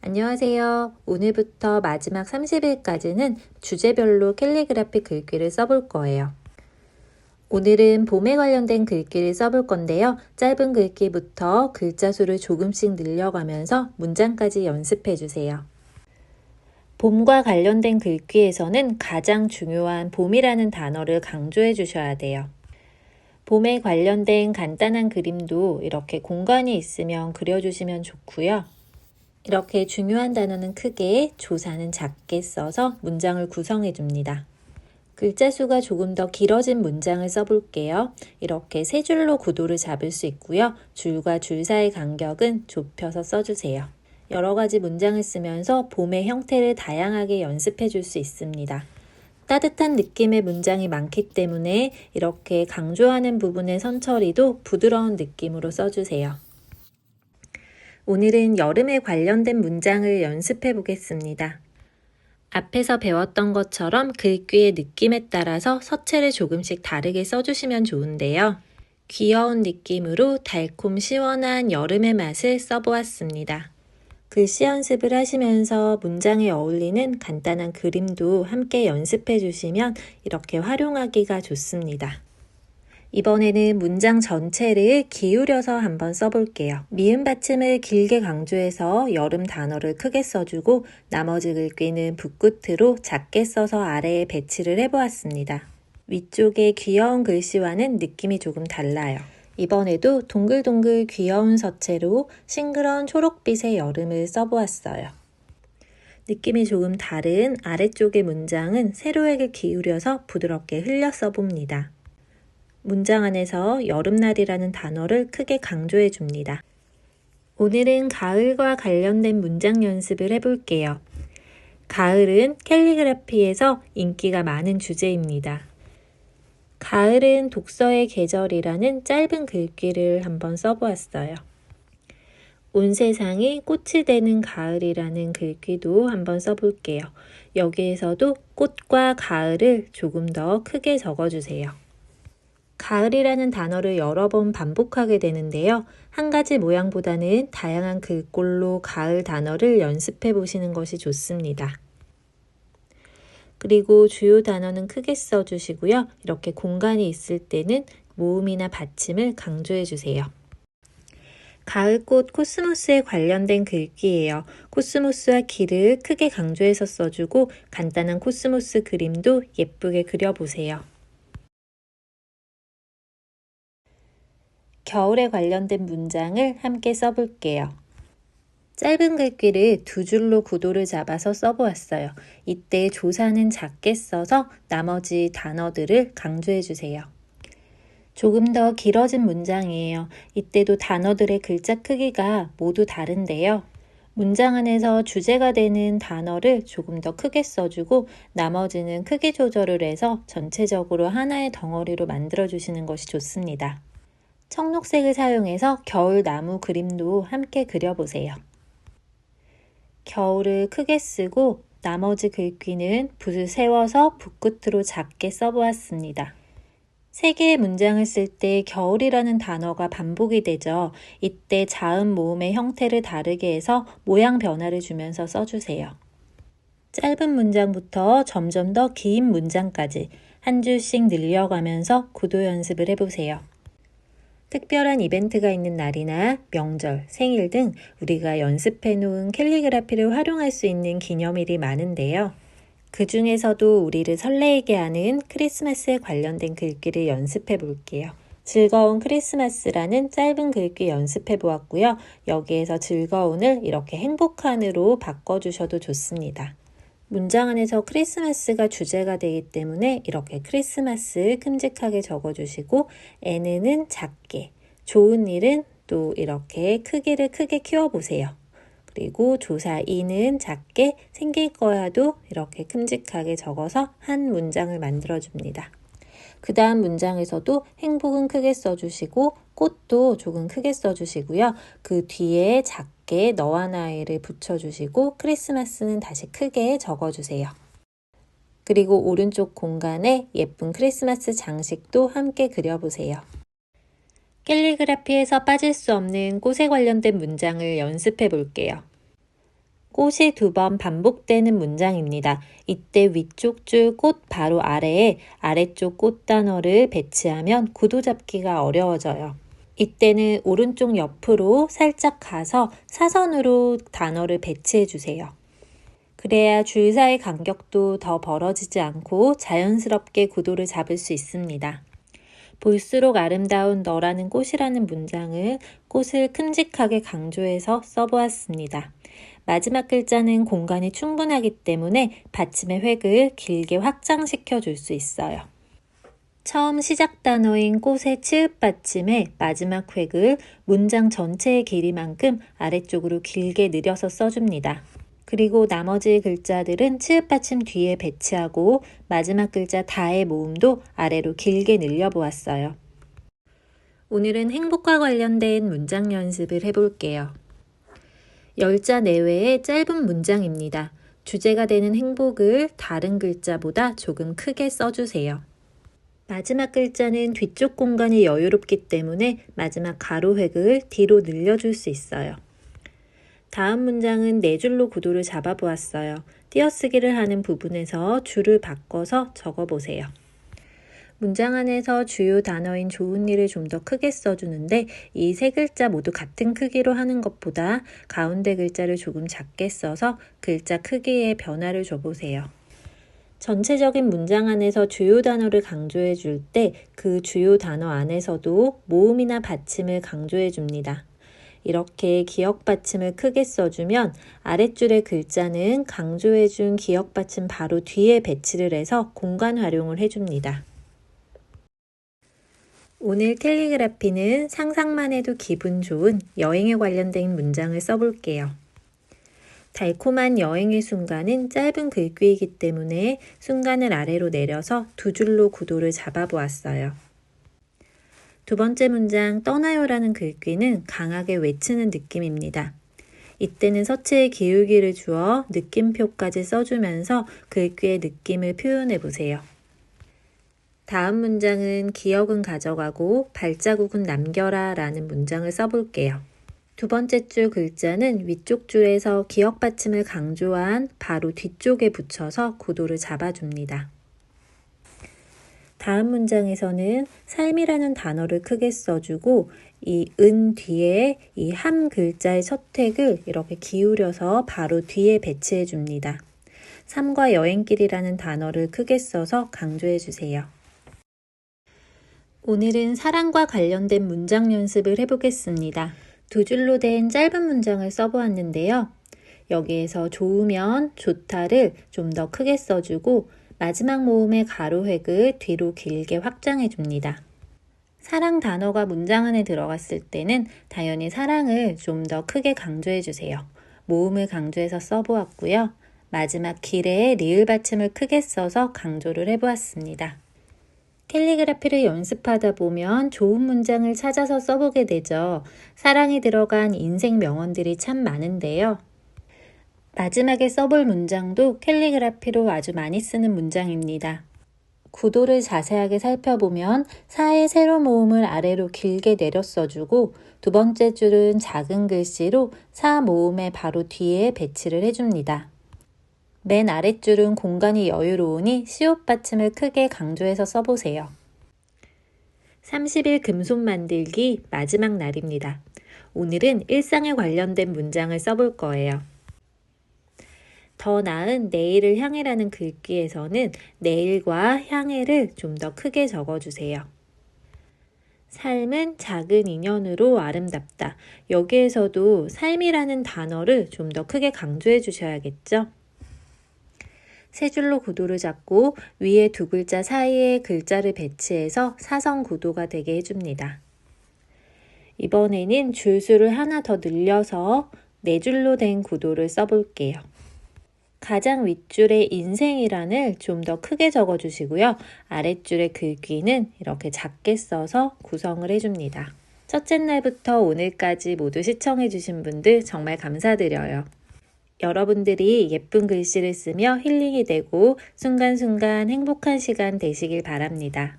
안녕하세요. 오늘부터 마지막 30일까지는 주제별로 캘리그라피 글귀를 써볼 거예요. 오늘은 봄에 관련된 글귀를 써볼 건데요. 짧은 글귀부터 글자 수를 조금씩 늘려가면서 문장까지 연습해 주세요. 봄과 관련된 글귀에서는 가장 중요한 봄이라는 단어를 강조해 주셔야 돼요. 봄에 관련된 간단한 그림도 이렇게 공간이 있으면 그려주시면 좋고요. 이렇게 중요한 단어는 크게, 조사는 작게 써서 문장을 구성해 줍니다. 글자 수가 조금 더 길어진 문장을 써볼게요. 이렇게 세 줄로 구도를 잡을 수 있고요. 줄과 줄 사이 간격은 좁혀서 써주세요. 여러 가지 문장을 쓰면서 봄의 형태를 다양하게 연습해 줄 수 있습니다. 따뜻한 느낌의 문장이 많기 때문에 이렇게 강조하는 부분의 선처리도 부드러운 느낌으로 써주세요. 오늘은 여름에 관련된 문장을 연습해 보겠습니다. 앞에서 배웠던 것처럼 글귀의 느낌에 따라서 서체를 조금씩 다르게 써주시면 좋은데요. 귀여운 느낌으로 달콤 시원한 여름의 맛을 써보았습니다. 글씨 연습을 하시면서 문장에 어울리는 간단한 그림도 함께 연습해 주시면 이렇게 활용하기가 좋습니다. 이번에는 문장 전체를 기울여서 한번 써볼게요. 미음 받침을 길게 강조해서 여름 단어를 크게 써주고 나머지 글귀는 붓끝으로 작게 써서 아래에 배치를 해보았습니다. 위쪽의 귀여운 글씨와는 느낌이 조금 달라요. 이번에도 동글동글 귀여운 서체로 싱그러운 초록빛의 여름을 써보았어요. 느낌이 조금 다른 아래쪽의 문장은 세로에게 기울여서 부드럽게 흘려 써봅니다. 문장 안에서 여름날이라는 단어를 크게 강조해 줍니다. 오늘은 가을과 관련된 문장 연습을 해볼게요. 가을은 캘리그라피에서 인기가 많은 주제입니다. 가을은 독서의 계절이라는 짧은 글귀를 한번 써보았어요. 온 세상이 꽃이 되는 가을이라는 글귀도 한번 써볼게요. 여기에서도 꽃과 가을을 조금 더 크게 적어주세요. 가을이라는 단어를 여러 번 반복하게 되는데요. 한 가지 모양보다는 다양한 글꼴로 가을 단어를 연습해 보시는 것이 좋습니다. 그리고 주요 단어는 크게 써주시고요. 이렇게 공간이 있을 때는 모음이나 받침을 강조해 주세요. 가을꽃 코스모스에 관련된 글귀예요. 코스모스와 길을 크게 강조해서 써주고 간단한 코스모스 그림도 예쁘게 그려보세요. 겨울에 관련된 문장을 함께 써볼게요. 짧은 글귀를 두 줄로 구도를 잡아서 써보았어요. 이때 조사는 작게 써서 나머지 단어들을 강조해 주세요. 조금 더 길어진 문장이에요. 이때도 단어들의 글자 크기가 모두 다른데요. 문장 안에서 주제가 되는 단어를 조금 더 크게 써주고 나머지는 크기 조절을 해서 전체적으로 하나의 덩어리로 만들어 주시는 것이 좋습니다. 청록색을 사용해서 겨울 나무 그림도 함께 그려보세요. 겨울을 크게 쓰고 나머지 글귀는 붓을 세워서 붓끝으로 작게 써보았습니다. 세 개의 문장을 쓸 때 겨울이라는 단어가 반복이 되죠. 이때 자음 모음의 형태를 다르게 해서 모양 변화를 주면서 써주세요. 짧은 문장부터 점점 더 긴 문장까지 한 줄씩 늘려가면서 구도 연습을 해보세요. 특별한 이벤트가 있는 날이나 명절, 생일 등 우리가 연습해 놓은 캘리그라피를 활용할 수 있는 기념일이 많은데요. 그 중에서도 우리를 설레게 하는 크리스마스에 관련된 글귀를 연습해 볼게요. 즐거운 크리스마스라는 짧은 글귀 연습해 보았고요. 여기에서 즐거운을 이렇게 행복한으로 바꿔주셔도 좋습니다. 문장 안에서 크리스마스가 주제가 되기 때문에 이렇게 크리스마스 큼직하게 적어주시고 N은 작게, 좋은 일은 또 이렇게 크기를 크게 키워보세요. 그리고 조사 E는 작게, 생길 거야도 이렇게 큼직하게 적어서 한 문장을 만들어줍니다. 그 다음 문장에서도 행복은 크게 써주시고 꽃도 조금 크게 써주시고요. 그 뒤에 작게 너와 나를 붙여주시고 크리스마스는 다시 크게 적어주세요. 그리고 오른쪽 공간에 예쁜 크리스마스 장식도 함께 그려보세요. 캘리그라피에서 빠질 수 없는 꽃에 관련된 문장을 연습해 볼게요. 꽃이 2번 반복되는 문장입니다. 이때 위쪽 줄 꽃 바로 아래에 아래쪽 꽃 단어를 배치하면 구도 잡기가 어려워져요. 이때는 오른쪽 옆으로 살짝 가서 사선으로 단어를 배치해 주세요. 그래야 줄 사이 간격도 더 벌어지지 않고 자연스럽게 구도를 잡을 수 있습니다. 볼수록 아름다운 너라는 꽃이라는 문장을 꽃을 큼직하게 강조해서 써보았습니다. 마지막 글자는 공간이 충분하기 때문에 받침의 획을 길게 확장시켜 줄 수 있어요. 처음 시작 단어인 꽃의 치읓 받침의 마지막 획을 문장 전체의 길이만큼 아래쪽으로 길게 늘려서 써줍니다. 그리고 나머지 글자들은 치읓 받침 뒤에 배치하고 마지막 글자 다의 모음도 아래로 길게 늘려보았어요. 오늘은 행복과 관련된 문장 연습을 해볼게요. 10자 내외의 짧은 문장입니다. 주제가 되는 행복을 다른 글자보다 조금 크게 써주세요. 마지막 글자는 뒤쪽 공간이 여유롭기 때문에 마지막 가로획을 뒤로 늘려줄 수 있어요. 다음 문장은 4줄로 구도를 잡아보았어요. 띄어쓰기를 하는 부분에서 줄을 바꿔서 적어보세요. 문장 안에서 주요 단어인 좋은 일을 좀 더 크게 써주는데 이 3글자 모두 같은 크기로 하는 것보다 가운데 글자를 조금 작게 써서 글자 크기에 변화를 줘보세요. 전체적인 문장 안에서 주요 단어를 강조해 줄 때 그 주요 단어 안에서도 모음이나 받침을 강조해 줍니다. 이렇게 기역 받침을 크게 써주면 아랫줄의 글자는 강조해준 기역 받침 바로 뒤에 배치를 해서 공간 활용을 해줍니다. 오늘 캘리그라피는 상상만 해도 기분 좋은 여행에 관련된 문장을 써볼게요. 달콤한 여행의 순간은 짧은 글귀이기 때문에 순간을 아래로 내려서 2줄로 구도를 잡아보았어요. 두 번째 문장 떠나요라는 글귀는 강하게 외치는 느낌입니다. 이때는 서체에 기울기를 주어 느낌표까지 써주면서 글귀의 느낌을 표현해 보세요. 다음 문장은 기억은 가져가고 발자국은 남겨라 라는 문장을 써볼게요. 두 번째 줄 글자는 위쪽 줄에서 기억 받침을 강조한 바로 뒤쪽에 붙여서 구도를 잡아줍니다. 다음 문장에서는 삶이라는 단어를 크게 써주고 이 은 뒤에 이 함 글자의 첫획을 이렇게 기울여서 바로 뒤에 배치해 줍니다. 삶과 여행길이라는 단어를 크게 써서 강조해 주세요. 오늘은 사랑과 관련된 문장 연습을 해보겠습니다. 2줄로 된 짧은 문장을 써보았는데요. 여기에서 좋으면 좋다를 좀 더 크게 써주고 마지막 모음의 가로획을 뒤로 길게 확장해 줍니다. 사랑 단어가 문장 안에 들어갔을 때는 당연히 사랑을 좀 더 크게 강조해 주세요. 모음을 강조해서 써보았고요. 마지막 길에 리을 받침을 크게 써서 강조를 해보았습니다. 캘리그라피를 연습하다 보면 좋은 문장을 찾아서 써보게 되죠. 사랑이 들어간 인생 명언들이 참 많은데요. 마지막에 써볼 문장도 캘리그라피로 아주 많이 쓰는 문장입니다. 구도를 자세하게 살펴보면 사의 세로 모음을 아래로 길게 내려 써주고 두 번째 줄은 작은 글씨로 사 모음의 바로 뒤에 배치를 해줍니다. 맨 아랫줄은 공간이 여유로우니 시옷 받침을 크게 강조해서 써보세요. 30일 금손 만들기 마지막 날입니다. 오늘은 일상에 관련된 문장을 써볼 거예요. 더 나은 내일을 향해라는 글귀에서는 내일과 향해를 좀 더 크게 적어주세요. 삶은 작은 인연으로 아름답다. 여기에서도 삶이라는 단어를 좀 더 크게 강조해 주셔야겠죠? 3줄로 구도를 잡고 위에 2글자 사이에 글자를 배치해서 사선 구도가 되게 해줍니다. 이번에는 줄수를 하나 더 늘려서 4줄로 된 구도를 써볼게요. 가장 윗줄에 인생이란을 좀 더 크게 적어주시고요. 아랫줄의 글귀는 이렇게 작게 써서 구성을 해줍니다. 첫째 날부터 오늘까지 모두 시청해주신 분들 정말 감사드려요. 여러분들이 예쁜 글씨를 쓰며 힐링이 되고 순간순간 행복한 시간 되시길 바랍니다.